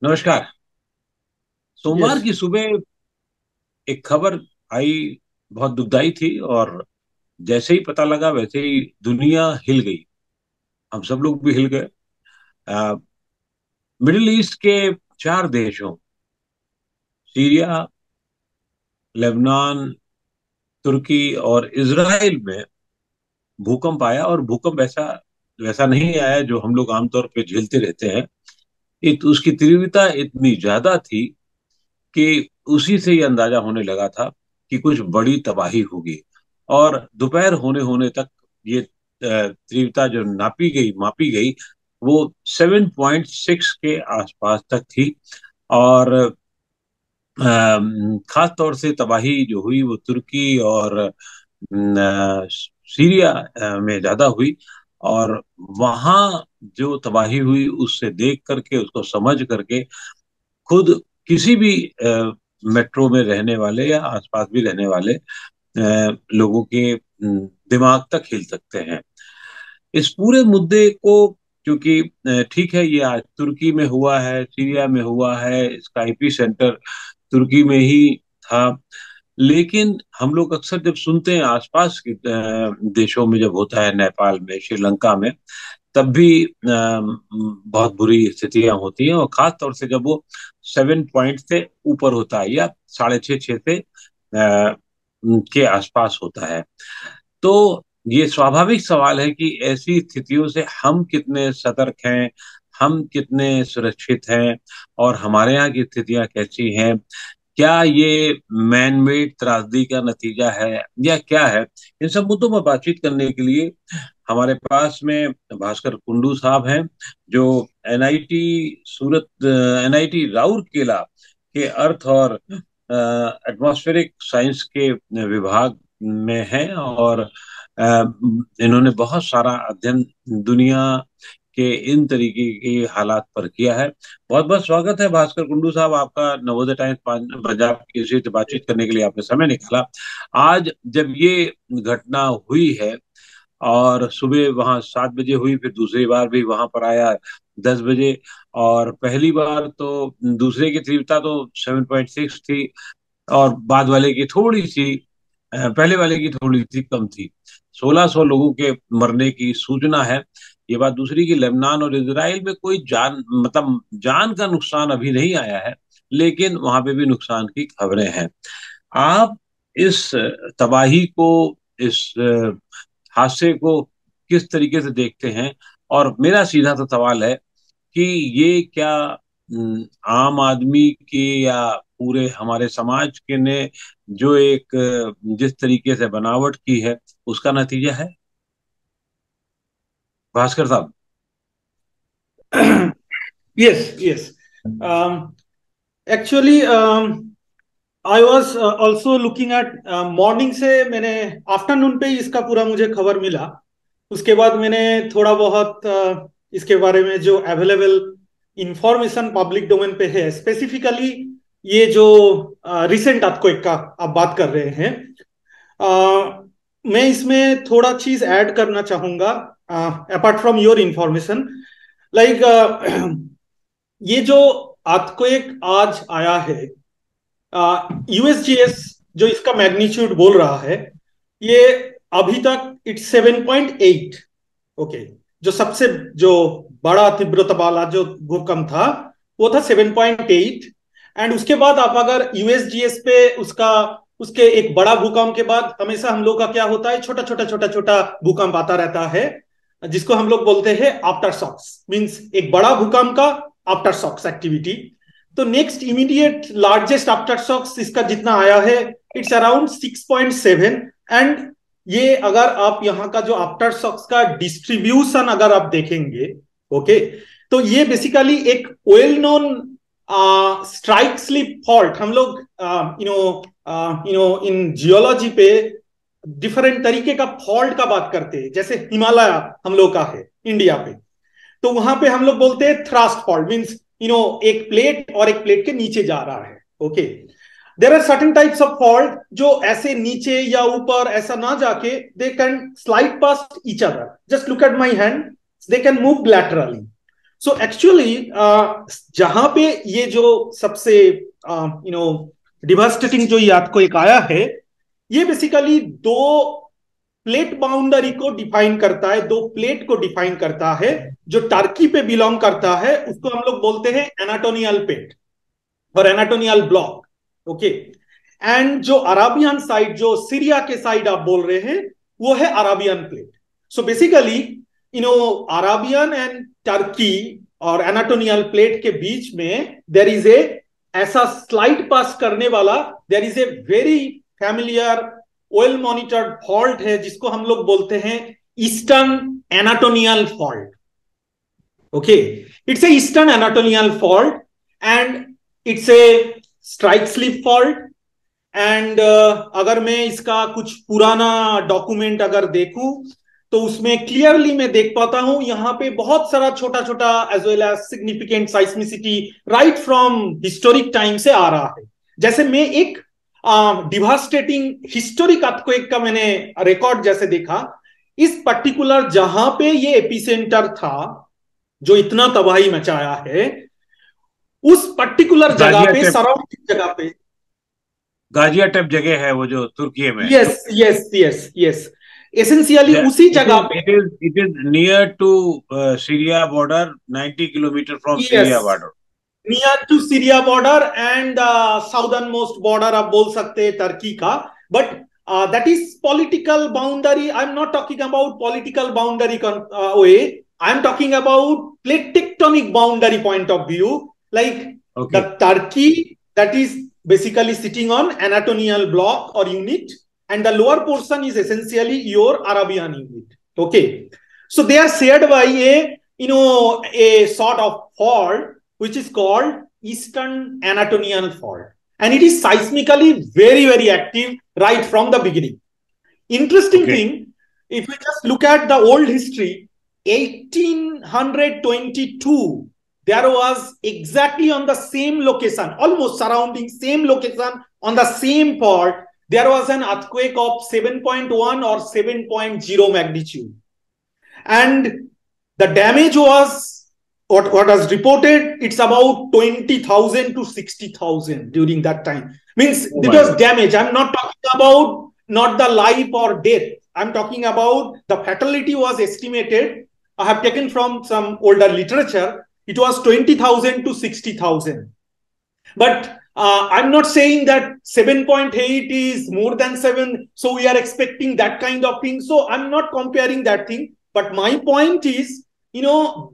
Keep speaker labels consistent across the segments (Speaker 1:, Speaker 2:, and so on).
Speaker 1: नमस्कार। सोमवार
Speaker 2: यस।
Speaker 1: की सुबह एक खबर आई, बहुत दुखदाई थी। और जैसे ही पता लगा वैसे ही दुनिया हिल गई। हम सब लोग भी हिल गए। अ, मिडिल ईस्ट के चार देशों, सीरिया, लेबनान, तुर्की और इजराइल में भूकंप आया। और भूकंप ऐसा वैसा नहीं आया जो हम लोग आमतौर पे झेलते रहते हैं। उसकी तीव्रता इतनी ज्यादा थी कि उसी से ये अंदाजा होने लगा था कि कुछ बड़ी तबाही होगी। और दोपहर होने होने तक ये तीव्रता जो मापी गई, वो 7.6 के आसपास तक थी। और खास तौर से तबाही जो हुई वो तुर्की और सीरिया में ज्यादा हुई। और वहां जो तबाही हुई उससे देख करके, उसको समझ करके, खुद किसी भी मेट्रो में रहने वाले या आसपास भी रहने वाले लोगों के दिमाग तक हिल सकते हैं इस पूरे मुद्दे को। क्योंकि ठीक है, ये आज तुर्की में हुआ है, सीरिया में हुआ है, इसका एपी सेंटर तुर्की में ही था। लेकिन हम लोग अक्सर जब सुनते हैं आसपास के देशों में जब होता है, नेपाल में, श्रीलंका में, तब भी बहुत बुरी स्थितियां होती हैं। और खास तौर से जब वो 7 पॉइंट से ऊपर होता है या 6.5 से के आसपास होता है। तो ये स्वाभाविक सवाल है कि ऐसी स्थितियों से हम कितने सतर्क हैं, हम कितने सुरक्षित हैं, और हमारे यहाँ की स्थितियां कैसी हैं। क्या ये मैन मेड त्रासदी का नतीजा है या क्या है। इन सब मुद्दों पर बातचीत करने के लिए हमारे पास में भास्कर कुंडू साहब हैं, जो एनआईटी सूरत, एनआईटी राउरकेला के अर्थ और एटमॉस्फेरिक साइंस के विभाग में हैं। और इन्होंने बहुत सारा अध्ययन दुनिया के इन तरीके के हालात पर किया है। बहुत बहुत स्वागत है भास्कर कुंडू साहब आपका, नवोदय टाइम्स पंजाब की से बातचीत करने के लिए आपने समय निकाला। आज जब ये घटना हुई है, और सुबह वहां 7 बजे हुई, फिर दूसरी बार भी वहां पर आया 10 बजे। और पहली बार तो दूसरे की तीव्रता तो 7.6 थी, और बाद वाले की थोड़ी सी, पहले वाले की थोड़ी सी कम थी। 1600 लोगों के मरने की सूचना है। ये बात दूसरी की लेबनान और इसराइल में कोई जान, मतलब जान का नुकसान अभी नहीं आया है, लेकिन वहां पे भी नुकसान की खबरें हैं। आप इस तबाही को, इस हादसे को किस तरीके से देखते हैं। और मेरा सीधा सा सवाल है कि ये क्या आम आदमी की या पूरे हमारे समाज के ने जो एक जिस तरीके से बनावट की है उसका नतीजा है, भास्कर साहब।
Speaker 2: Yes, yes. Actually I was also looking at morning से। मैंने आफ्टरनून पे ही इसका पूरा मुझे खबर मिला। उसके बाद मैंने थोड़ा बहुत इसके बारे में जो अवेलेबल इंफॉर्मेशन पब्लिक डोमेन पे है, स्पेसिफिकली ये जो रिसेंट अर्थक्वेक का आप बात कर रहे हैं, मैं इसमें थोड़ा चीज ऐड करना चाहूंगा apart from your information. Like ये जो अर्थक्वेक आज आया है, यूएसजीएस जो इसका मैग्नीट्यूड बोल रहा है, ये अभी तक इट्स 7.8। ओके। जो सबसे जो बड़ा तीव्रता वाला जो भूकंप था वो था 7.8। एंड उसके बाद आप अगर यूएसजीएस पे उसका उसके एक बड़ा भूकंप के बाद हमेशा हम लोग का क्या होता है, छोटा छोटा छोटा छोटा भूकंप आता रहता है, जिसको हम लोग बोलते हैं आफ्टर शॉक्स। मींस एक बड़ा भूकंप का आफ्टर शॉक्स एक्टिविटी। तो next immediate largest after shocks इसका जितना आया है, इट्स अराउंड 6.7। एंड ये अगर आप यहाँ का जो आफ्टर शॉक्स का डिस्ट्रीब्यूशन अगर आप देखेंगे, ओके, तो ये बेसिकली एक well known strike slip fault. हम लोग इन जियोलॉजी पे डिफरेंट तरीके का फॉल्ट का बात करते हैं। जैसे हिमालय हम लोग का है इंडिया पे, तो वहां पे हम लोग बोलते हैं थ्रस्ट फॉल्ट। मींस एक प्लेट और एक प्लेट के नीचे जा रहा है। Okay. There are certain types of fault जो ऐसे नीचे या ऊपर ऐसा ना जाके they can slide past each other. Just look at my hand, they can move laterally. So actually जहां पे ये जो सबसे डिवास्टेटिंग जो याद को एक आया है, ये बेसिकली दो प्लेट बाउंड्री को डिफाइन करता है, दो प्लेट को डिफाइन करता है। जो टर्की पे बिलोंग करता है उसको हम लोग बोलते हैं एनाटोनियल प्लेट और एनाटोनियल ब्लॉक, ओके। एंड जो अराबियन साइड, जो सीरिया के साइड आप बोल रहे हैं, वो है Arabian plate. So basically Arabian and Turkey और एनाटोनियल प्लेट के बीच में देयर इज ए ऐसा स्लाइड पास करने वाला, there is a very familiar well monitored fault है जिसको हम लोग बोलते हैं eastern Anatolian fault, okay. It's a eastern Anatolian fault and it's a strike slip fault. And अगर मैं इसका कुछ पुराना डॉक्यूमेंट अगर देखूं तो उसमें क्लियरली मैं देख पाता हूं यहाँ पे बहुत सारा छोटा छोटा as well as significant seismicity right from historic time से आ रहा है। जैसे मैं एक डिवास्टेटिंग हिस्टोरिक अर्थक्वेक का मैंने रिकॉर्ड जैसे देखा, इस पर्टिकुलर जहां पे ये एपिसेंटर था जो इतना तबाही मचाया है, उस पर्टिकुलर जगह पे, सराउंडिंग जगह पे,
Speaker 1: गाजियाटेप जगह है वो जो तुर्की में।
Speaker 2: Yes yes yes yes, essentially उसी जगह पे।
Speaker 1: It is near to Syria border, 90 kilometre from Syria border,
Speaker 2: near to Syria border and southern most border आप बोल सकते हैं टर्की का। But that is political boundary. I am not talking about political boundary way, I am talking about plate tectonic boundary point of view, like the Turkey that is basically sitting on Anatolian block or unit, and the lower portion is essentially your Arabian unit, okay. So they are shared by a sort of fault which is called Eastern Anatolian fault, and it is seismically very very active right from the beginning. Interesting thing, if we just look at the old history, 1822 there was exactly on the same location, almost surrounding same location, on the same fault, there was an earthquake of 7.1 or 7.0 magnitude. And the damage was, what was reported, it's about 20,000 to 60,000 during that time. Means it was damage. I'm not talking about not the life or death. I'm talking about the fatality was estimated. I have taken from some older literature. It was 20,000 to 60,000. But I'm not saying that 7.8 is more than 7. So we are expecting that kind of thing. So I'm not comparing that thing. But my point is,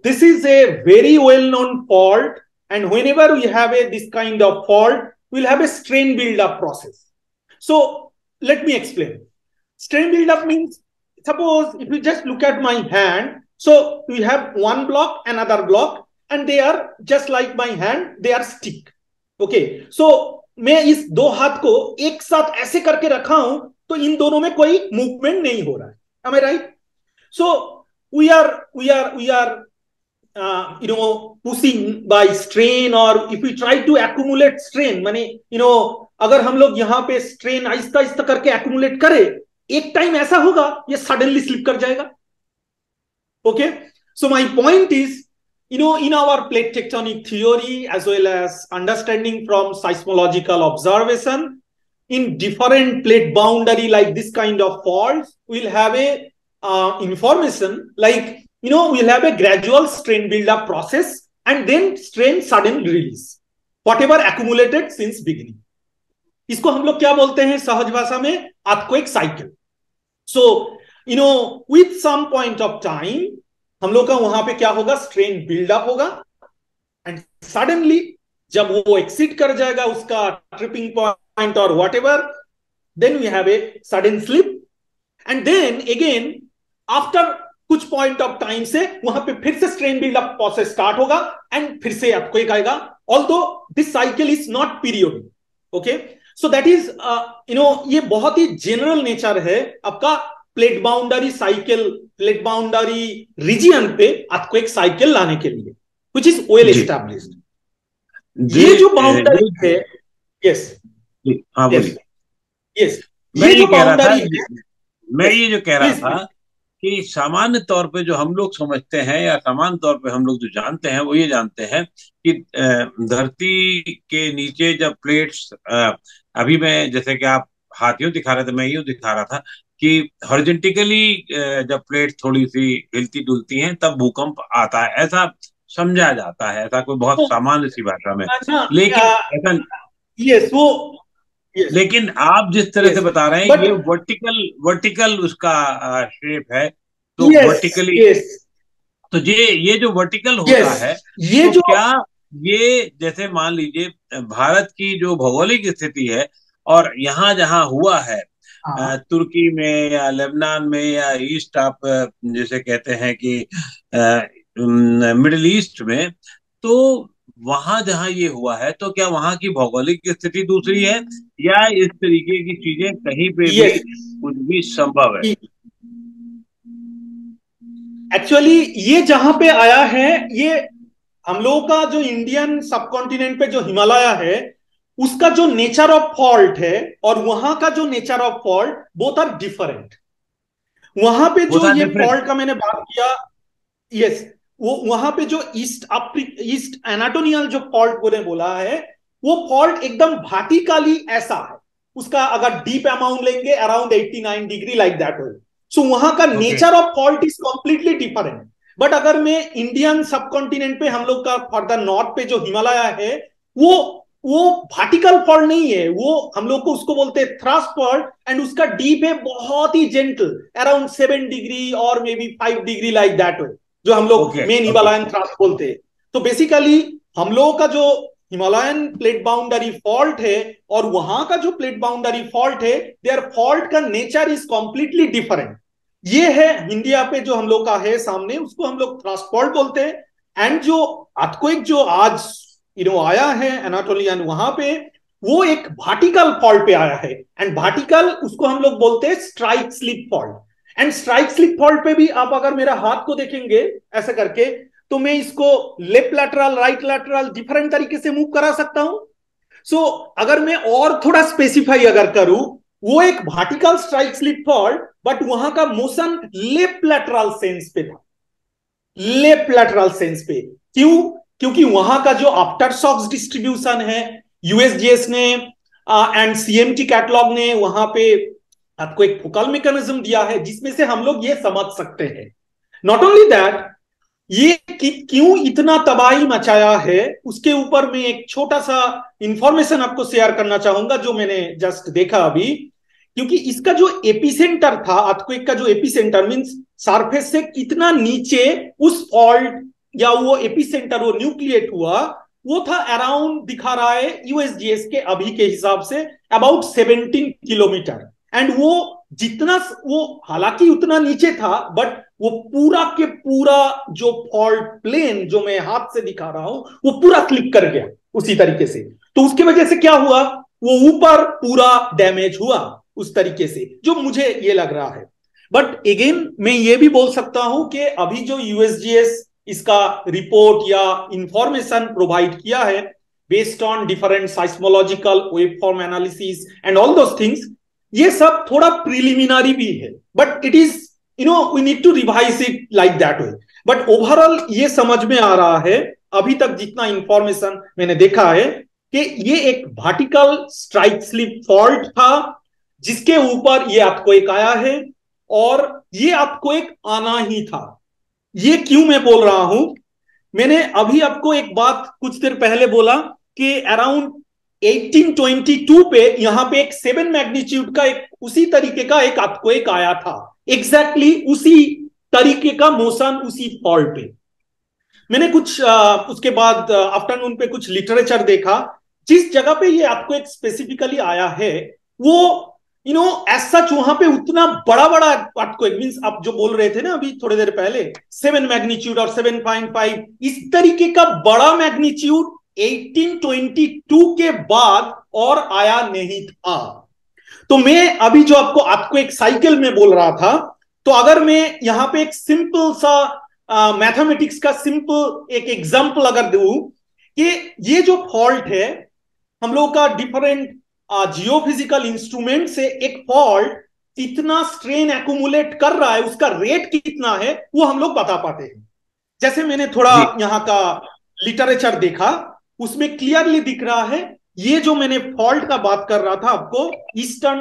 Speaker 2: this is a very well-known fault. And whenever we have this kind of fault, we'll have a strain build-up process. So let me explain. Strain build-up means, suppose if you just look at my hand, so we have one block, another block, and they are just like my hand, they are stick, okay. So मैं इस दो हाथ को एक साथ ऐसे करके रखा हूं तो इन दोनों में कोई मूवमेंट नहीं हो रहा है, am I right? So we are pushing by strain, or if we try to accumulate strain, माने अगर हम लोग यहाँ पे strain आहिस्ता आहिस्ता करके accumulate करें, एक टाइम ऐसा होगा ये suddenly slip कर जाएगा, okay. So my point is, in our plate tectonic theory, as well as understanding from seismological observation, in different plate boundary like this kind of faults, we'll have a information like, we'll have a gradual strain build-up process and then strain sudden release, whatever accumulated since beginning. इसको हम लोग क्या बोलते हैं सहज भाषा में? earthquake cycle. So, with some point of time, हम लोग का वहां पे क्या होगा? स्ट्रेन बिल्डअप होगा, एंड सडनली जब वो एक्सिट कर जाएगा उसका ट्रिपिंग पॉइंट और whatever, then we have a sudden slip, and then again after कुछ पॉइंट ऑफ टाइम से वहां पे फिर से स्ट्रेन बिल्डअप प्रोसेस स्टार्ट होगा एंड फिर से अर्थक्वेक आएगा, although this cycle is not periodic, okay. So that is ये बहुत ही जनरल नेचर है आपका plate boundary cycle, plate boundary reason पे अर्थक्वेक साइकिल लाने के लिए, व्हिच इज वेल एस्टैब्लिश्ड. ये जो बाउंड्री है, यस
Speaker 1: हाँ बोलिए.
Speaker 2: यस,
Speaker 1: मैं ये जो कह रहा था कि सामान्य तौर पे जो हम लोग समझते हैं या सामान्य तौर पे हम लोग जो जानते हैं वो ये जानते हैं कि धरती के नीचे जब प्लेट्स, अभी मैं जैसे कि आप हाथ यूं दिखा रहे थे, मैं यूं दिखा रहा था कि हॉरिजॉन्टिकली जब प्लेट थोड़ी सी हिलती डुलती हैं तब भूकंप आता है, ऐसा समझा जाता है, ऐसा कोई बहुत
Speaker 2: तो
Speaker 1: सामान्य सी भाषा में।
Speaker 2: ना,
Speaker 1: लेकिन ऐसा,
Speaker 2: यस वो, यस,
Speaker 1: लेकिन आप जिस तरह से
Speaker 2: यस,
Speaker 1: बता रहे हैं
Speaker 2: बट
Speaker 1: ये वर्टिकल वर्टिकल उसका शेप है, तो
Speaker 2: यस,
Speaker 1: वर्टिकली,
Speaker 2: यस,
Speaker 1: तो ये जो वर्टिकल होता
Speaker 2: यस,
Speaker 1: है,
Speaker 2: ये
Speaker 1: तो
Speaker 2: जो,
Speaker 1: क्या ये, जैसे मान लीजिए भारत की जो भौगोलिक स्थिति है और यहाँ जहाँ हुआ है,
Speaker 2: हाँ,
Speaker 1: तुर्की में या लेबनान में या ईस्ट, आप जैसे कहते हैं कि मिडिल ईस्ट में, तो वहां जहां ये हुआ है तो क्या वहां की भौगोलिक स्थिति दूसरी है, या इस तरीके की चीजें कहीं पे भी
Speaker 2: यस,
Speaker 1: कुछ भी संभव है?
Speaker 2: एक्चुअली ये जहां पे आया है, ये हम लोगों का जो इंडियन सब कॉन्टिनेंट पे जो हिमालय है, उसका जो नेचर ऑफ फॉल्ट है और वहां का जो nature of fault, both are different. वहां पे
Speaker 1: वो
Speaker 2: जो
Speaker 1: था
Speaker 2: ये
Speaker 1: डिफरेंट।
Speaker 2: फॉल्ट का मैंने बात किया, यस, वो वहां पे जो ईस्ट एनाटोनियल जो फॉल्ट बोले बोला है, वो फॉल्ट एकदम भार्टिकली ऐसा है। उसका अगर डीप अमाउंट लेंगे अराउंड 89 डिग्री लाइक दैट हो। सो वहां का
Speaker 1: okay.
Speaker 2: Nature of fault is completely different. But अगर मैं इंडियन सब कॉन्टिनेंट पे हम लोग का फर्दर नॉर्थ पे जो हिमालय है, वो वो वर्टिकल फॉल्ट नहीं है, वो हम लोग को उसको बोलते हैं थ्रस्ट फॉल्ट, एंड उसका डीप है बहुत ही जेंटल, अराउंड 7 डिग्री और may be 5 degree like that हो, जो हम लोग
Speaker 1: okay.
Speaker 2: Main
Speaker 1: okay.
Speaker 2: Himalayan thrust बोलते हैं। तो बेसिकली हम लोगों का जो हिमालयन प्लेट बाउंड्री फॉल्ट है और वहां का जो प्लेट बाउंड्री फॉल्ट है, देयर फॉल्ट का नेचर इज कंप्लीटली डिफरेंट। ये है इंडिया पे जो हम लोग का है सामने, उसको हम लोग थ्रस्ट फॉल्ट बोलते हैं। एंड जो अर्थक्वेक जो आज आया है एनाटोलियन, वहां पे वो एक वर्टिकल फॉल्ट पे आया है। एंड वर्टिकल उसको हम लोग बोलते हैं strike slip fault. And strike slip fault पे भी आप अगर मेरा हाथ को देखेंगे ऐसे करके, तो मैं इसको left lateral right lateral different तरीके से मूव करा सकता हूं। सो अगर मैं और थोड़ा स्पेसिफाई अगर करूं, वो एक vertical strike slip fault, but वहां का मोशन लेफ्ट लैटरल सेंस पे था। लेफ्ट लैटरल सेंस पे क्यों? क्योंकि वहां का जो आफ्टर शॉक्स डिस्ट्रीब्यूशन है, यूएसजीएस ने एंड सीएमटी कैटलॉग ने वहां पे आपको एक फोकल मैकेनिज्म दिया है, जिसमें से हम लोग ये समझ सकते हैं। नॉट ओनली दैट, ये क्यों इतना तबाही मचाया है, उसके ऊपर मैं एक छोटा सा इंफॉर्मेशन आपको शेयर करना चाहूंगा, जो मैंने जस्ट देखा अभी। क्योंकि इसका जो एपिसेंटर था, अर्थक्वेक का जो एपिसेंटर मींस सरफेस से कितना नीचे उस फॉल्ट या वो एपिसेंटर वो न्यूक्लिएट हुआ, वो था अराउंड, दिखा रहा है यूएसजीएस के अभी के हिसाब से अबाउट 17 किलोमीटर। एंड वो जितना वो हालांकि उतना नीचे था, बट वो पूरा के पूरा जो फॉल्ट प्लेन जो मैं हाथ से दिखा रहा हूं, वो पूरा क्लिक कर गया उसी तरीके से। तो उसके वजह से क्या हुआ, वो ऊपर पूरा डैमेज हुआ उस तरीके से, जो मुझे ये लग रहा है। बट अगेन मैं ये भी बोल सकता हूं कि अभी जो यूएसजीएस इसका रिपोर्ट या इंफॉर्मेशन प्रोवाइड किया है, based on different seismological waveform analysis and all those things, ये सब थोड़ा प्रिलिमिनरी भी है। But it is we need to revise it like that way. But overall ये समझ में आ रहा है अभी तक जितना इंफॉर्मेशन मैंने देखा है, कि ये एक वर्टिकल स्ट्राइक स्लिप फॉल्ट था, जिसके ऊपर ये आपको एक आया है, और ये आपको एक आना ही था। ये क्यों मैं बोल रहा हूं, मैंने अभी आपको एक बात कुछ देर पहले बोला कि अराउंड 1822 पे यहां पे एक 7 मैग्नीट्यूड का एक उसी तरीके का एक आपको एक आया था, एग्जैक्टली उसी तरीके का मोशन उसी फॉल्ट पे। मैंने कुछ उसके बाद आफ्टरनून पे कुछ लिटरेचर देखा, जिस जगह पे ये आपको एक स्पेसिफिकली आया है, वो एज सच वहां पे उतना बड़ा बड़ा आपको एक मींस आप जो बोल रहे थे ना अभी थोड़ी देर पहले, 7 मैग्नीट्यूड और 7.5 इस तरीके का बड़ा मैग्नीट्यूड 1822 के बाद और आया नहीं था। तो मैं अभी जो आपको आपको एक साइकिल में बोल रहा था, तो अगर मैं यहां पे एक सिंपल सा मैथमेटिक्स का सिंपल एक एग्जांपल अगर दूं, कि ये जो फॉल्ट है हम लोग का डिफरेंट जियोफिजिकल इंस्ट्रूमेंट से एक फॉल्ट इतना स्ट्रेन एक्यूमुलेट कर रहा है, उसका रेट कितना है, वो हम लोग बता पाते हैं। जैसे मैंने थोड़ा
Speaker 1: जी
Speaker 2: यहाँ का लिटरेचर देखा, उसमें क्लियरली दिख रहा है, ये जो मैंने फॉल्ट का बात कर रहा था आपको, ईस्टर्न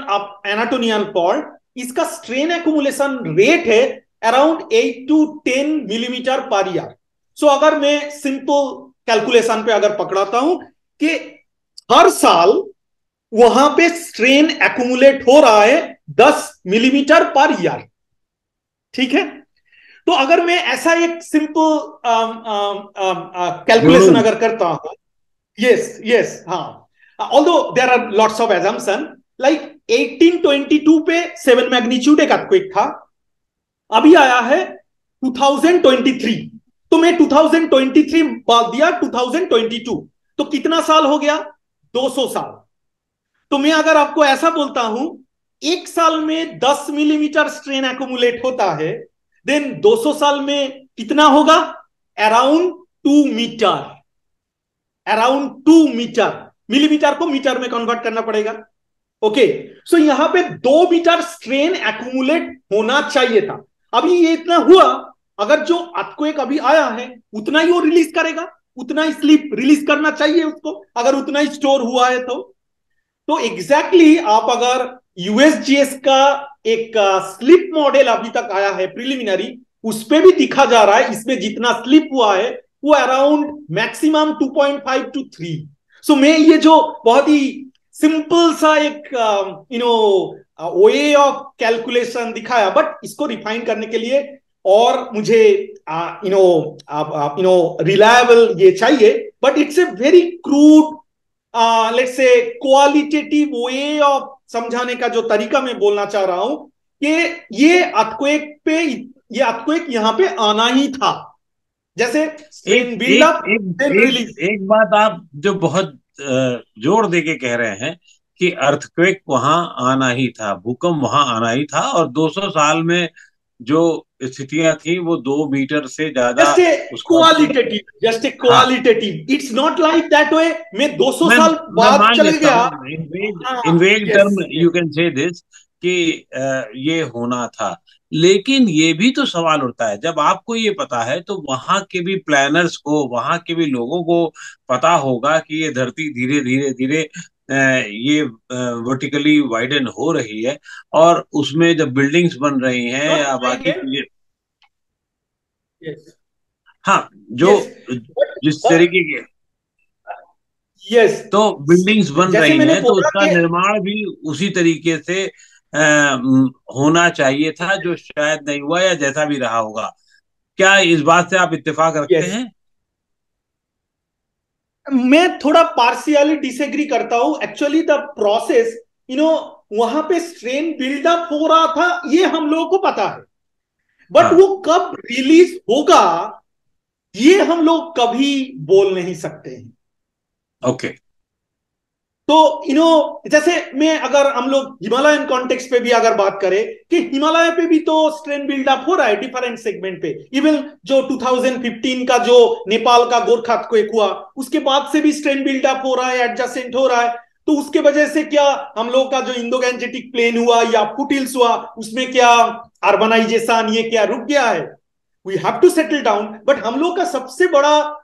Speaker 2: एनाटोनियन फॉल्ट, इसका स्ट्रेन एक्यूमुलेशन रेट है around 8 to 10 millimetre per year. So अगर मैं सिंपल कैलकुलेशन पे अगर पकड़ाता हूं कि हर साल वहां पे स्ट्रेन एक्यूमुलेट हो रहा है 10 मिलीमीटर पर ईयर, ठीक है। तो अगर मैं ऐसा एक सिंपल
Speaker 1: जोड़ू।
Speaker 2: कैलकुलेशन अगर करता हूं, यस यस, हाँ, although there are lots of assumption, like 1822 पे 7 मैग्नीट्यूड एक अर्थक्वेक था, अभी आया है 2023, तो मैं 2023 बात दिया 2022, तो कितना साल हो गया, 200 साल। तो मैं अगर आपको ऐसा बोलता हूं, एक साल में 10 मिलीमीटर स्ट्रेन एक्यूमुलेट होता है, देन 200 साल में कितना होगा, around 2 metre, around 2 metre, millimetre को मीटर में कन्वर्ट करना पड़ेगा। ओके, सो यहां पे 2 मीटर स्ट्रेन एक्यूमुलेट होना चाहिए था। अभी ये इतना हुआ, अगर जो अर्थक्वेक अभी आया है उतना ही वो रिलीज करेगा, उतना ही स्लिप रिलीज करना चाहिए उसको, अगर उतना ही स्टोर हुआ है तो एग्जैक्टली आप अगर यूएसजीएस का एक स्लिप मॉडल अभी तक आया है प्रिलिमिनरी, उस पे भी दिखा जा रहा है इसमें जितना स्लिप हुआ है वो अराउंड मैक्सिमम 2.5 to 3। सो मैं ये जो बहुत ही सिंपल सा एक वे ऑफ कैलकुलेशन दिखाया, बट इसको रिफाइन करने के लिए और मुझे रिलायबल ये चाहिए, but it's a very crude let's say qualitative way of समझाने का जो तरीका मैं बोलना चाह रहा हूं कि ये अर्थक्वेक यहां पे आना ही था, जैसे
Speaker 1: एक
Speaker 2: स्ट्रेन
Speaker 1: एक
Speaker 2: बिल्डअप
Speaker 1: एक
Speaker 2: देन
Speaker 1: एक
Speaker 2: रिलीज।
Speaker 1: एक बात आप जो बहुत जोर दे के कह रहे हैं कि अर्थक्वेक वहां आना ही था, भूकंप वहां आना ही था, और 200 साल में जो स्थितियां थी वो 2 मीटर से ज्यादा
Speaker 2: जस्ट ए
Speaker 1: उसका।
Speaker 2: क्वालिटेटिव, जस्ट ए
Speaker 1: हाँ,
Speaker 2: qualitative, it's not like that वे, मैं 200
Speaker 1: मैं
Speaker 2: साल
Speaker 1: मैं
Speaker 2: बाद
Speaker 1: मान
Speaker 2: चले
Speaker 1: लेता
Speaker 2: गया।
Speaker 1: हूँ, इन
Speaker 2: हाँ,
Speaker 1: वेग term
Speaker 2: yes
Speaker 1: you
Speaker 2: yes
Speaker 1: can say this कि ये होना था। लेकिन ये भी तो सवाल उठता है, जब आपको ये पता है तो वहां के भी प्लानर्स को, वहां के भी लोगों को पता होगा कि ये धरती धीरे धीरे धीरे ये वर्टिकली वाइडन हो रही है, और उसमें जब बिल्डिंग्स बन रही हैं
Speaker 2: नॉट
Speaker 1: या बाकी
Speaker 2: वाइडेन,
Speaker 1: चीजें।
Speaker 2: यस
Speaker 1: हाँ, जो
Speaker 2: यस,
Speaker 1: जिस तरीके के
Speaker 2: यस,
Speaker 1: तो बिल्डिंग्स बन
Speaker 2: जैसे
Speaker 1: रही
Speaker 2: मैंने
Speaker 1: हैं, तो
Speaker 2: बोला
Speaker 1: उसका
Speaker 2: कि
Speaker 1: निर्माण भी उसी तरीके से होना चाहिए था, जो शायद नहीं हुआ या जैसा भी रहा होगा। क्या इस बात से आप इत्तेफाक रखते
Speaker 2: यस,
Speaker 1: हैं?
Speaker 2: मैं थोड़ा पार्शियली डिसएग्री करता हूं। एक्चुअली द प्रोसेस, वहां पे स्ट्रेन बिल्डअप हो रहा था, ये हम लोगों को पता है, बट
Speaker 1: हाँ,
Speaker 2: वो कब रिलीज होगा ये हम लोग कभी बोल नहीं सकते हैं।
Speaker 1: ओके।
Speaker 2: तो जैसे मैं अगर हम लोग हिमालयन कॉन्टेक्स्ट पे भी अगर बात करें कि हिमालय पे भी तो स्ट्रेन बिल्डअप हो रहा है डिफरेंट सेगमेंट पे, इवन जो 2015 का जो नेपाल का गोरखा अर्थक्वेक हुआ उसके बाद से भी स्ट्रेन बिल्डअप हो रहा है, एडजसेंट हो रहा है। तो उसके वजह से क्या हम लोग का जो इंडो गैंजेटिक प्लेन हुआ या फुटहिल्स हुआ, उसमें क्या अर्बनाइजेशन ये क्या रुक गया है? We have to settle down, but हम लोग का सबसे बड़ा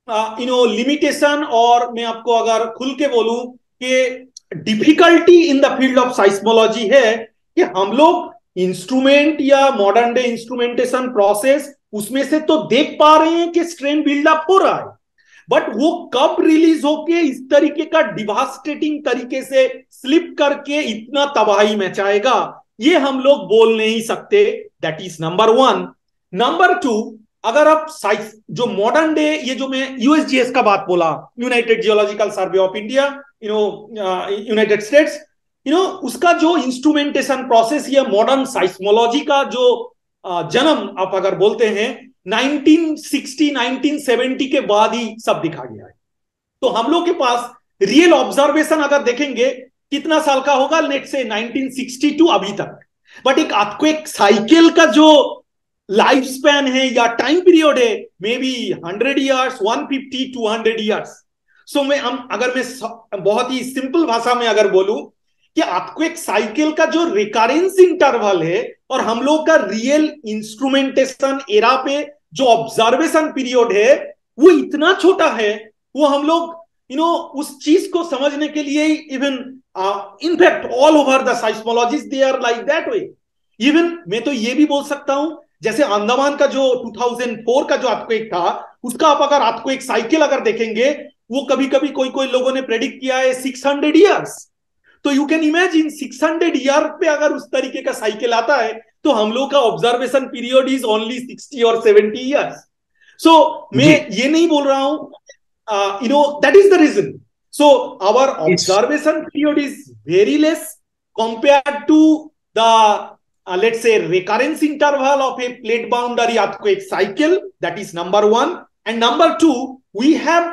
Speaker 2: लिमिटेशन, और मैं आपको अगर खुल के बोलूं कि difficulty in the field of seismology है कि हम लोग इंस्ट्रूमेंट या मॉडर्न डे इंस्ट्रूमेंटेशन प्रोसेस उसमें से तो देख पा रहे हैं कि स्ट्रेन बिल्डअप हो रहा है, बट वो कब रिलीज होके इस तरीके का डिवास्टेटिंग तरीके से स्लिप करके इतना तबाही मचाएगा, ये हम लोग बोल नहीं सकते। That is number one. Number two, अगर आप साइंस जो मॉडर्न डे, ये जो मैं यूएसजीएस का बात बोला, United geological survey of India, United states, उसका जो इंस्ट्रूमेंटेशन प्रोसेस या मॉडर्न साइस्मोलॉजी का जो जन्म आप अगर बोलते हैं 1960 1970 के बाद ही सब दिखा गया है। तो हम लोग के पास रियल ऑब्जर्वेशन अगर देखेंगे कितना साल का होगा, लेट से 1962 अभी तक, बट एक अर्थक्वेक साइकिल का जो लाइफ स्पैन है या टाइम पीरियड है, मे बी 100 ईयर्स, 150 200 ईयर्स। सो मैं हम अगर मैं बहुत ही सिंपल भाषा में अगर बोलूं कि आपको एक साइकिल का जो रिकरेंस इंटरवल है और हम लोग का रियल इंस्ट्रूमेंटेशन एरा पे जो ऑब्जर्वेशन पीरियड है वो इतना छोटा है, वो हम लोग उस चीज को समझने के लिए even in fact all over the seismologist they are like that way. Even मैं तो ये भी बोल सकता हूं, जैसे अंडमान का जो 2004 का जो अर्थक्वेक था, उसका आप अगर अर्थक्वेक साइकिल अगर देखेंगे, वो कभी कभी कोई कोई लोगों ने प्रेडिक्ट किया है 600 ईयर्स। तो यू कैन इमेजिन 600 ईयर पे अगर उस तरीके का साइकिल आता है, तो हम लोग का ऑब्जर्वेशन पीरियड इज ओनली 60 और 70 ईयर्स। सो मैं
Speaker 1: जी
Speaker 2: ये नहीं बोल रहा हूं, that is the reason. So our
Speaker 1: इस
Speaker 2: observation period is very less compared to the let's say recurrence interval of a plate boundary earthquake cycle. That is number one. And number two, we have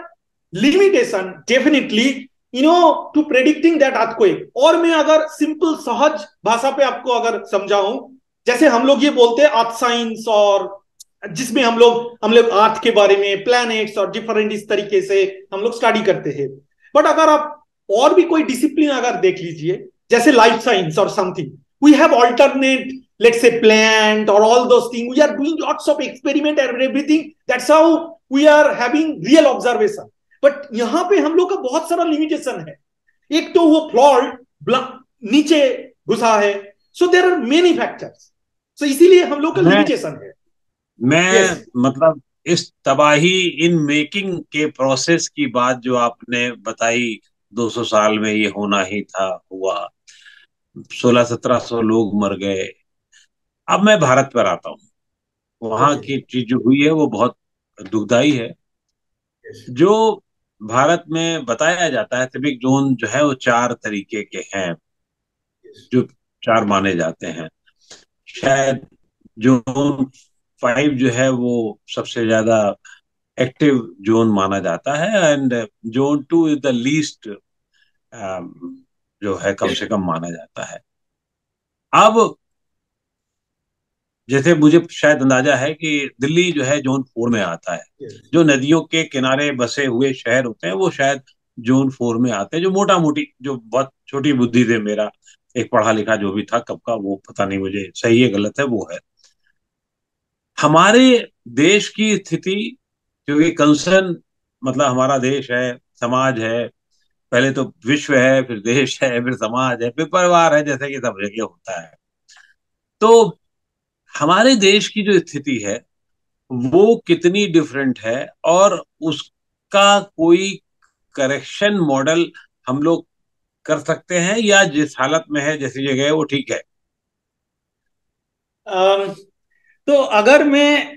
Speaker 2: limitation definitely to predicting that earthquake. और मैं अगर simple सहज भाषा पे आपको अगर समझाऊं, जैसे हम लोग ये बोलते हैं अर्थ साइंस, और जिसमें हम लोग अर्थ के बारे में, प्लैनेट्स और डिफरेंट इस तरीके से हम लोग स्टडी करते हैं। बट अगर आप और भी कोई डिसिप्लिन अगर देख लीजिए, जैसे लाइफ साइंस और something, we have alternate let's say plant और all those thing, we are doing lots of experiment and everything, that's how we are having real observation. But यहां पे हम लोग का बहुत सारा लिमिटेशन है। एक तो वो फ्लॉड नीचे घुसा है, so there are many factors, so इसीलिए हम लोग का
Speaker 1: मैं
Speaker 2: लिमिटेशन है।
Speaker 1: मैं
Speaker 2: यस
Speaker 1: मतलब इस तबाही इन मेकिंग के प्रोसेस की बात जो आपने बताई, 200 साल में ये होना ही था, हुआ, 1600-1700 लोग मर गए। अब मैं भारत पर आता हूँ। वहां
Speaker 2: ओके
Speaker 1: की चीज जो हुई है वो बहुत दुखदाई है।
Speaker 2: यस
Speaker 1: जो भारत में बताया जाता है सिविक जोन जो है वो 4 तरीके के हैं,
Speaker 2: यस
Speaker 1: जो 4 माने जाते हैं। शायद जोन 5 जो है वो सबसे ज्यादा एक्टिव जोन माना जाता है, and zone 2 is the least जो है कम से कम माना जाता है। अब जैसे मुझे शायद अंदाजा है कि दिल्ली जो है जोन 4 में आता है।
Speaker 2: यस
Speaker 1: जो नदियों के किनारे बसे हुए शहर होते हैं वो शायद जोन 4 में आते हैं। जो मोटा मोटी, जो बहुत छोटी बुद्धि से मेरा एक पढ़ा लिखा जो भी था कब का, वो पता नहीं मुझे सही है गलत है, वो है। हमारे देश की स्थिति, क्योंकि कंसर्न मतलब हमारा देश है, समाज है, पहले तो विश्व है, फिर देश है, फिर समाज है, फिर परिवार है, जैसे कि सब जगह होता है। तो हमारे देश की जो स्थिति है वो कितनी डिफरेंट है, और उसका कोई करेक्शन मॉडल हम लोग कर सकते हैं, या जिस हालत में है जैसी जगह है वो ठीक है?
Speaker 2: तो अगर मैं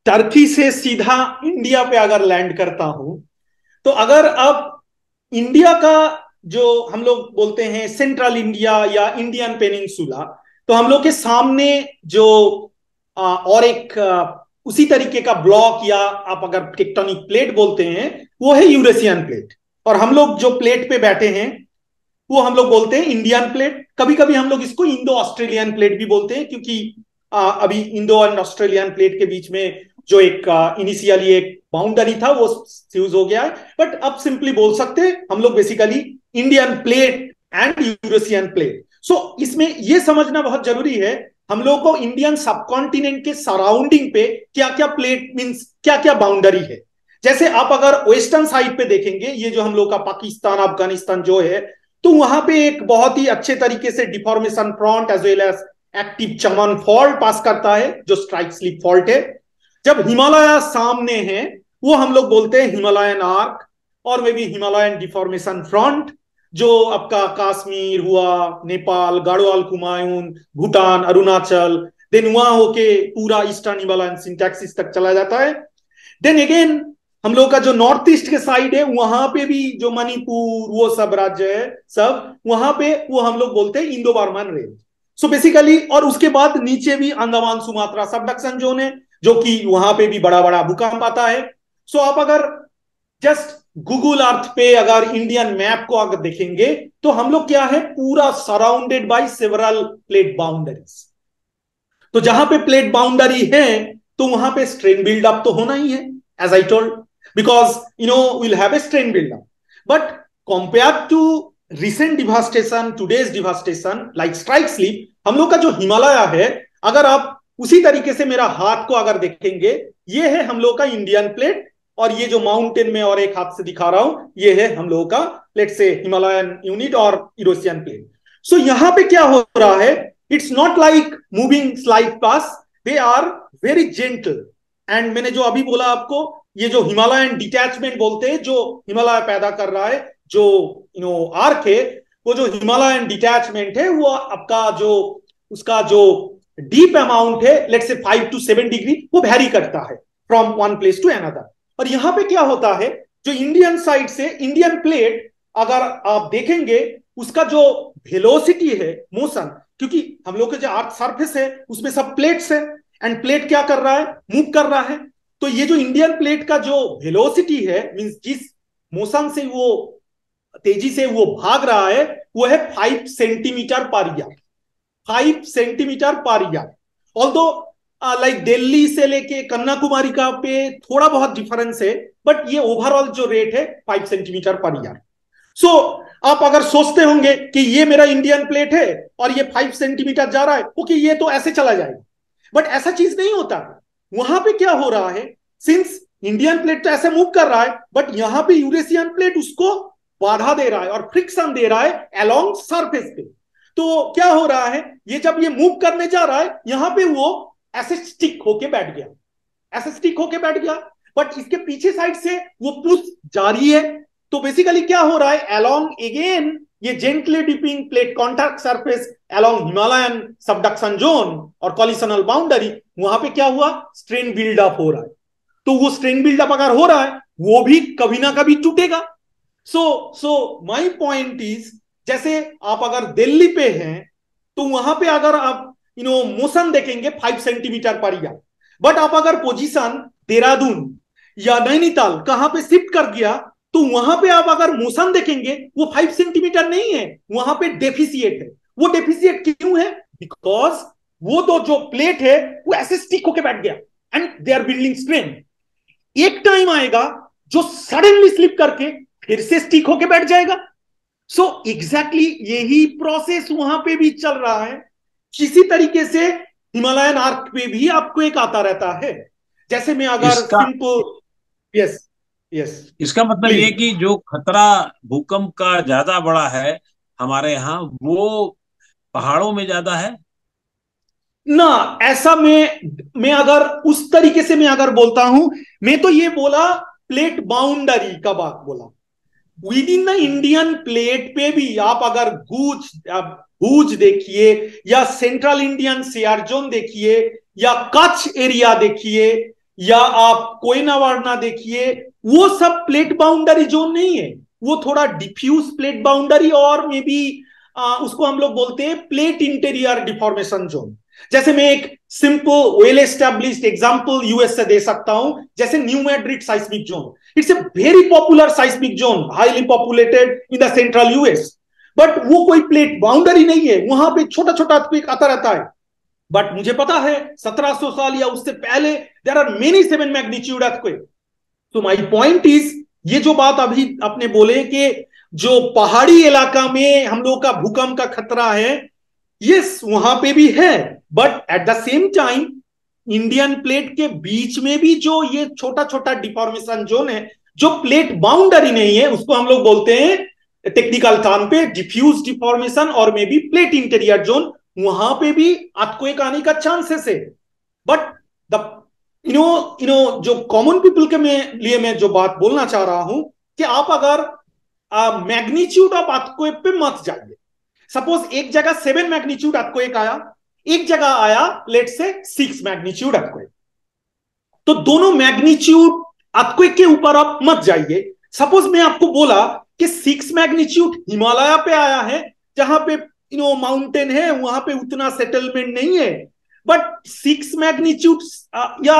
Speaker 2: टर्की से सीधा इंडिया पे अगर लैंड करता हूं, तो अगर अब इंडिया का जो हम लोग बोलते हैं सेंट्रल इंडिया या इंडियन पेनिनसुला, तो हम लोग के सामने जो और एक उसी तरीके का ब्लॉक, या आप अगर टेक्टोनिक प्लेट बोलते हैं, वो है यूरेशियन प्लेट। और हम लोग जो प्लेट पे बैठे हैं वो हम लोग बोलते हैं इंडियन प्लेट। कभी कभी हम लोग इसको इंडो ऑस्ट्रेलियन प्लेट भी बोलते हैं, क्योंकि अभी इंडो एंड ऑस्ट्रेलियन प्लेट के बीच में जो एक इनिशियली एक बाउंड्री था वो फ्यूज हो गया है। बट अब सिंपली बोल सकते हैं हम लोग basically Indian plate and Eurasian plate. So इसमें यह समझना बहुत जरूरी है हम लोग को, इंडियन सबकॉन्टिनेंट के सराउंडिंग पे क्या क्या प्लेट मींस क्या क्या बाउंड्री है। जैसे आप अगर वेस्टर्न साइड पे देखेंगे, ये जो हम लोग का पाकिस्तान अफगानिस्तान जो है, तो वहां पे एक बहुत ही अच्छे तरीके से deformation front as well as active Chaman fault पास करता है, जो स्ट्राइक स्लिप फॉल्ट है। जब हिमालय सामने है, वो हम लोग बोलते हैं हिमालयन आर्क, और वे भी हिमालयन डिफॉर्मेशन फ्रंट, जो आपका कश्मीर हुआ, नेपाल, गाढ़वाल कुमायून, भूटान, अरुणाचल, देन वहां होके पूरा ईस्टर्न हिमालयन सिंटैक्सिस तक चला जाता है। देन अगेन हम लोग का जो नॉर्थ ईस्ट के साइड है, वहां पे भी जो मणिपुर वो सब राज्य है, सब वहां पे वो हम लोग बोलते हैं Indo Burman range. So basically, और उसके बाद नीचे भी अंडमान सुमात्रा सबडक्शन जोन है, जो कि वहां पे भी बड़ा बड़ा भूकंप आता है। सो आप अगर जस्ट गूगल अर्थ पे अगर इंडियन मैप को अगर देखेंगे, तो हम लोग क्या है, पूरा surrounded by several plate boundaries. तो जहां पे प्लेट बाउंड्री है, तो वहां पे स्ट्रेन बिल्डअप तो होना ही है, as I told, because we'll have a strain buildup. But compared to recent devastation, today's devastation, like strike slip, हम लोग का जो हिमालय है, अगर आप उसी तरीके से मेरा हाथ को अगर देखेंगे, ये है हम लोग का इंडियन प्लेट, और ये जो माउंटेन में और एक हाथ से दिखा रहा हूं, ये है हम लोगों का लेट्स से हिमालयन यूनिट और यूरेशियन प्लेट। सो यहां पे क्या हो रहा है, it's not like moving slide past, they are very gentle. And मैंने जो अभी बोला आपको, ये जो हिमालयन डिटैचमेंट बोलते हैं, जो हिमालय पैदा कर रहा है, जो आर्क है, वो जो हिमालयन डिटैचमेंट है, वो आपका जो उसका जो डीप अमाउंट है, लेट्स से 5 to 7 डिग्री, वो वैरी करता है from one place to another. और यहां पे क्या होता है, जो इंडियन साइड से इंडियन प्लेट अगर आप देखेंगे, उसका जो वेलोसिटी है मोशन, क्योंकि हम लोग के जो अर्थ सरफेस है उसमें सब प्लेट्स है, एंड प्लेट क्या कर रहा है, मूव कर रहा है। तो ये जो इंडियन प्लेट का जो वेलोसिटी है, मींस जिस मोशन से वो तेजी से वो भाग रहा है, वो है 5 centimetre per year, 5 centimetre per year. Although like Delhi से लेके कन्याकुमारी का पे थोड़ा बहुत डिफरेंस है, बट ये ओवरऑल जो रेट है 5 सेंटीमीटर पर ईयर। सो आप अगर सोचते होंगे कि ये मेरा इंडियन प्लेट है और ये 5 सेंटीमीटर जा रहा है, ओके ये तो ऐसे चला जाएगा, बट ऐसा चीज नहीं होता। वहां पे क्या हो रहा है, सिंस इंडियन प्लेट तो ऐसे मूव कर रहा है, बट यहां पे यूरेशियन प्लेट उसको बाधा दे रहा है और फ्रिक्शन दे रहा है अलोंग सरफेस पे। तो क्या हो रहा है, ये जब ये मूव करने जा रहा है, यहां पे वो ऐसे स्टिक होके बैठ गया, ऐसे स्टिक होके बैठ गया, बट इसके पीछे साइड से वो पुश जारी है। तो बेसिकली क्या हो रहा है, अलोंग अगेन ये gently dipping plate contact surface along Himalayan subduction zone और कॉलिशनल बाउंड्री, वहां पे क्या हुआ, स्ट्रेन बिल्डअप हो रहा है। तो वो स्ट्रेन बिल्डअप अगर हो रहा है, वो भी कभी ना कभी टूटेगा। सो माय पॉइंट इज, जैसे आप अगर दिल्ली पे हैं, तो वहां पे अगर आप मोशन देखेंगे 5 सेंटीमीटर पर ईयर, बट आप अगर पोजीशन देहरादून या नैनीताल कहां पे शिफ्ट कर गया, तो वहां पे आप अगर मोशन देखेंगे, वो 5 सेंटीमीटर नहीं है, वहां पे डेफिसिएट है। वो डेफिसिएट क्यों है, बिकॉज वो तो जो प्लेट है वो ऐसे स्टिक होके बैठ गया, and they are building strain. एक टाइम आएगा जो सडनली स्लिप करके फिर से स्टिक होके बैठ जाएगा। सो एग्जैक्टली यही प्रोसेस वहां पे भी चल रहा है। किसी तरीके से हिमालयन आर्क पे भी आपको एक आता रहता है। जैसे मैं अगर
Speaker 1: इसका
Speaker 2: सिंपल, यस यस
Speaker 1: इसका मतलब ये
Speaker 2: प्लीज।
Speaker 1: कि जो खतरा भूकंप का ज्यादा बड़ा है हमारे यहाँ, वो पहाड़ों में ज्यादा है।
Speaker 2: ना, ऐसा मैं अगर उस तरीके से मैं अगर बोलता हूं, मैं तो ये बोला प्लेट बाउंड्री का बात बोला। With in the Indian plate पे भी आप अगर भूज देखिए, या सेंट्रल इंडियन शेयर जोन देखिए, या कच्छ एरिया देखिए, या आप कोयना वारना देखिए, वो सब प्लेट बाउंड्री जोन नहीं है। वो थोड़ा डिफ्यूज प्लेट बाउंड्री, और मे बी उसको हम लोग बोलते हैं प्लेट इंटीरियर डिफॉर्मेशन जोन। जैसे मैं एक simple well established example US से दे सकता हूं, जैसे new Madrid साइस्मिक zone. It's a very popular साइस्मिक zone, highly populated in the central US, but वो कोई प्लेट बाउंड्री नहीं है, वहां पे छोटा छोटा अर्थक्वेक आता रहता है। बट मुझे पता है 1700 साल या उससे पहले there are many 7 magnitude earthquake. तो माय पॉइंट इज, ये जो बात अभी आपने बोले कि जो पहाड़ी इलाका में हम लोग का भूकंप का खतरा है, यस वहां पे भी है, but at the same time Indian plate के बीच में भी जो ये छोटा छोटा डिफॉर्मेशन जोन है, जो प्लेट बाउंड्री नहीं है, उसको हम लोग बोलते हैं टेक्निकल टर्म पे डिफ्यूज डिफॉर्मेशन और may be plate interior zone. वहां पे भी अर्थक्वेक आने का चांसेस है। बट द जो कॉमन पीपल के लिए मैं जो बात बोलना चाह रहा हूं, कि आप अगर मैग्नीट्यूड ऑफ अर्थक्वेक पे मत जाइए। सपोज एक जगह 7 मैग्नीट्यूड अर्थक्वेक आया, एक जगह आया लेट्स से 6 मैग्नीट्यूड अर्थक्वेक, तो दोनों मैग्नीट्यूड अर्थक्वेक के ऊपर आप मत जाइए। सपोज मैं आपको बोला कि 6 मैग्नीट्यूड हिमालय पे आया है, जहां पे माउंटेन है, वहां पे उतना सेटलमेंट नहीं है, बट 6 मैग्नीट्यूड या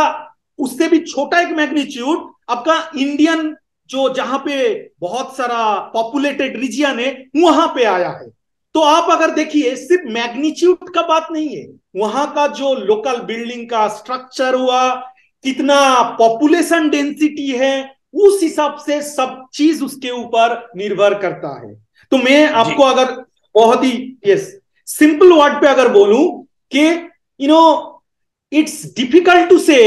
Speaker 2: उससे भी छोटा एक मैग्नीट्यूड आपका इंडियन जो जहां पे बहुत सारा पॉपुलेटेड रीजन है, वहां पे आया है। तो आप अगर देखिए, सिर्फ मैग्नीट्यूड का बात नहीं है, वहां का जो लोकल बिल्डिंग का स्ट्रक्चर हुआ, कितना पॉपुलेशन डेंसिटी है, उस हिसाब से सब चीज उसके ऊपर निर्भर करता है। तो मैं आपको अगर बहुत ही सिंपल वर्ड पे अगर बोलूं कि इट्स डिफिकल्ट टू से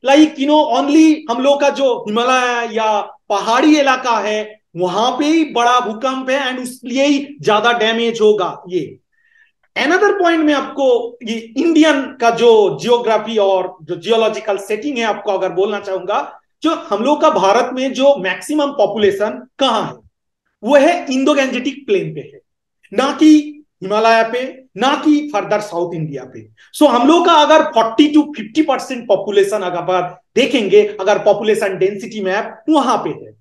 Speaker 2: लाइक ओनली हम लोग का जो हिमालय या पहाड़ी इलाका है वहां पे ही बड़ा भूकंप है एंड उसलिए ही ज्यादा डैमेज होगा। ये अनदर पॉइंट में आपको ये इंडियन का जो जियोग्राफी और जो जियोलॉजिकल सेटिंग है आपको अगर बोलना चाहूंगा, जो हम लोग का भारत में जो मैक्सिमम पॉपुलेशन कहां है वो है इंडो गैंजेटिक प्लेन पे है, ना कि हिमालय पे, ना कि फर्दर साउथ इंडिया पे। सो हम लोग का अगर 40 to 50% पॉपुलेशन अगर देखेंगे, अगर पॉपुलेशन डेंसिटी मैप वहां पे है,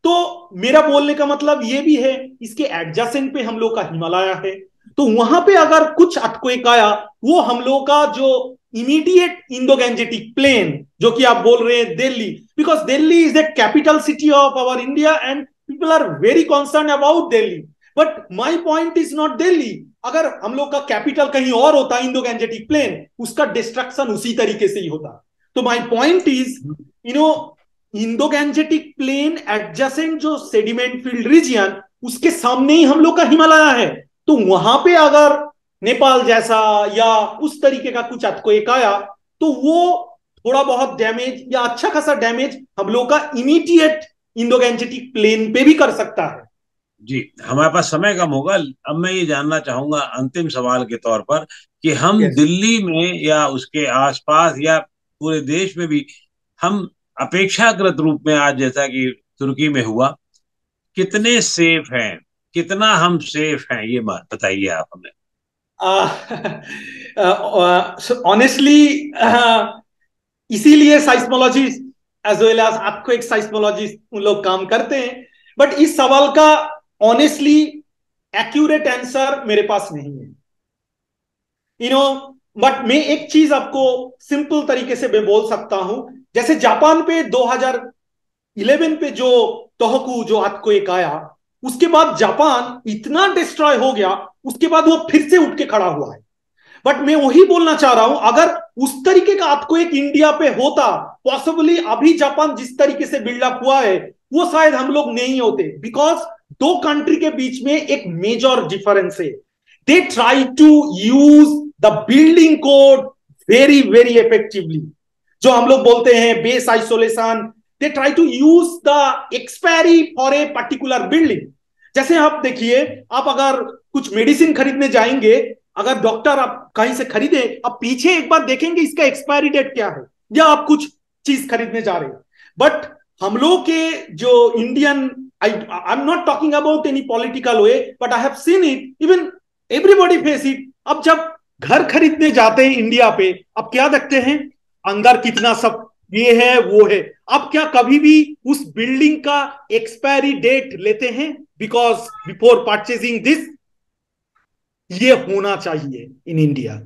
Speaker 2: तो मेरा बोलने का मतलब ये भी है इसके एडजेसेंट पे हम लोग का हिमालय है, तो वहां पे अगर कुछ अर्थक्वेक आया वो हम लोग का जो इमीडिएट इंडो गैंजेटिक प्लेन, जो कि आप बोल रहे हैं Delhi, because Delhi is the capital city of our India and people are very concern about Delhi, but my point is not Delhi. अगर हम लोग का कैपिटल कहीं और होता इंडो गैंजेटिक प्लेन, उसका डिस्ट्रक्शन उसी तरीके से ही होता। तो my point is Indo Gangetic plain adjacent जो सेडिमेंट फील्ड रीजन, उसके सामने ही हम लोग का हिमालय है, तो वहां पे अगर नेपाल जैसा या उस तरीके का कुछ अर्थक्वेक आया तो वो थोड़ा बहुत डैमेज या अच्छा खासा डैमेज हम लोग का इमीडिएट इंडो गैंजेटिक प्लेन पे भी कर सकता है।
Speaker 1: जी, हमारे पास समय कम होगा। अब मैं ये जानना चाहूंगा अंतिम सवाल के तौर पर कि हम दिल्ली में या उसके आसपास या पूरे देश में भी हम अपेक्षाकृत रूप में आज जैसा कि तुर्की में हुआ, कितने सेफ हैं, कितना हम सेफ हैं, ये बात बताइए आप हमें।
Speaker 2: ऑनेस्टली इसीलिए साइस्मोलॉजिस्ट एज वेल एज अर्थक्वेक साइस्मोलॉजिस्ट उन लोग काम करते हैं, बट इस सवाल का ऑनेस्टली एक्यूरेट आंसर मेरे पास नहीं है, बट मैं एक चीज आपको सिंपल तरीके से मैं बोल सकता हूं। जैसे जापान पे 2011 पे जो तोहोकू जो अर्थक्वेक आया, उसके बाद जापान इतना डिस्ट्रॉय हो गया, उसके बाद वो फिर से उठ के खड़ा हुआ है। बट मैं वही बोलना चाह रहा हूं, अगर उस तरीके का अर्थक्वेक इंडिया पे होता, पॉसिबली अभी जापान जिस तरीके से बिल्डअप हुआ है वो शायद हम लोग नहीं होते, बिकॉज दो कंट्री के बीच में एक मेजर डिफरेंस है। They try to use the building code very very effectively, जो हम लोग बोलते हैं base isolation. They try to use the expiry for a particular building. जैसे आप देखिए, आप अगर कुछ मेडिसिन खरीदने जाएंगे, अगर डॉक्टर आप कहीं से खरीदे, आप पीछे एक बार देखेंगे इसका एक्सपायरी डेट क्या है, या आप कुछ चीज खरीदने जा रहे हैं। बट हम लोग के जो Indian, I am not talking about any political way, but I have seen it, even everybody face it. अब जब घर खरीदने जाते हैं इंडिया पे, अब क्या देखते हैं, अंदर कितना सब ये है वो है। अब क्या कभी भी उस बिल्डिंग का एक्सपायरी डेट लेते हैं? बिकॉज बिफोर परचेजिंग दिस, ये होना चाहिए इन इंडिया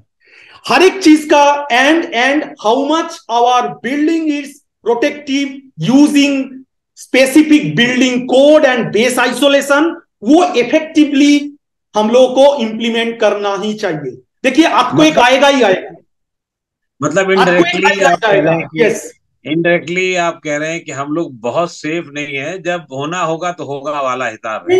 Speaker 2: हर एक चीज का। And how much our building is protective using specific building code and base isolation, वो इफेक्टिवली हम लोग को इंप्लीमेंट करना ही चाहिए। देखिए आपको एक आएगा ही आएगा,
Speaker 1: मतलब इनडायरेक्टली आप कह रहे हैं कि हम लोग बहुत सेफ नहीं है, जब होना होगा तो होगा वाला हिसाब है।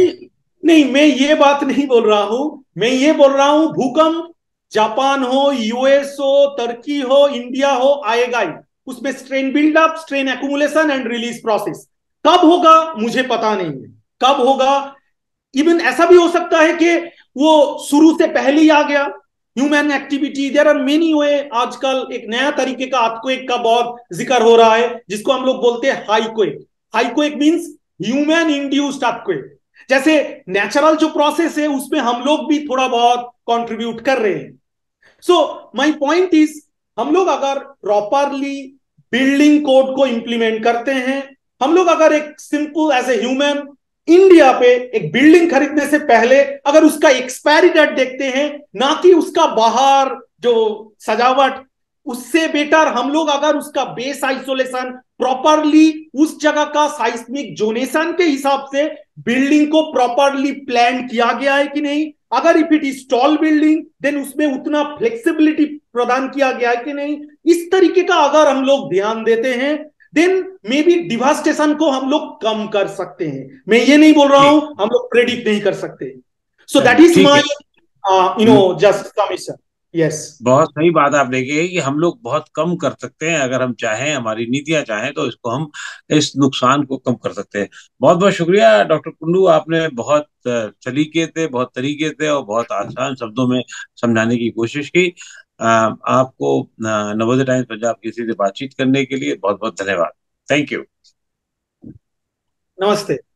Speaker 2: नहीं, मैं ये बात नहीं बोल रहा हूं। मैं ये बोल रहा हूं भूकंप जापान हो, यूएस हो, तुर्की हो, इंडिया हो, आएगा ही। उसमें strain buildup, strain accumulation and release process कब होगा मुझे पता नहीं है, कब होगा। इवन ऐसा भी हो सकता है कि वो शुरू से पहले ही आ गया। Human activity, there are many way. आजकल एक नया तरीके का अर्थक्वेक का बहुत जिक्र हो रहा है, जिसको हम लोग बोलते हैं हाईक्वेक। हाईक्वेक मींस ह्यूमन इंड्यूस्ड अर्थक्वेक। जैसे नेचुरल जो प्रोसेस है उसमें हम लोग भी थोड़ा बहुत कंट्रीब्यूट कर रहे हैं। सो माय पॉइंट इज, हम लोग अगर प्रॉपरली बिल्डिंग कोड को इंप्लीमेंट करते हैं, हम लोग अगर एक simple as a human India पे एक बिल्डिंग खरीदने से पहले अगर उसका एक्सपायरी डेट देखते हैं, ना कि उसका बाहर जो सजावट, उससे बेटर हम लोग अगर उसका बेस आइसोलेशन प्रॉपरली, उस जगह का साइस्मिक जोनेशन के हिसाब से बिल्डिंग को प्रॉपरली प्लान किया गया है कि नहीं, अगर if it is tall building then उसमें उतना फ्लेक्सिबिलिटी प्रदान किया गया है कि नहीं, इस तरीके का अगर हम लोग ध्यान देते हैं, देन मे बी डिवास्टेशन को हम लोग कम कर सकते हैं। मैं ये नहीं बोल रहा हूं हम लोग प्रेडिक्ट नहीं कर सकते। So that is
Speaker 1: ठीक
Speaker 2: my,
Speaker 1: है।
Speaker 2: just submission. Yes.
Speaker 1: बहुत सही बात आपने कही कि हम लोग बहुत कम कर सकते हैं, अगर हम चाहें, हमारी नीतियां चाहें तो इसको हम, इस नुकसान को कम कर सकते हैं। बहुत बहुत शुक्रिया डॉक्टर कुंडू, आपने बहुत सलीके थे, बहुत तरीके थे और बहुत आसान शब्दों में समझाने की कोशिश की। आपको नवोदय टाइम्स पंजाब किसी से बातचीत करने के लिए बहुत बहुत धन्यवाद। Thank you.
Speaker 2: नमस्ते।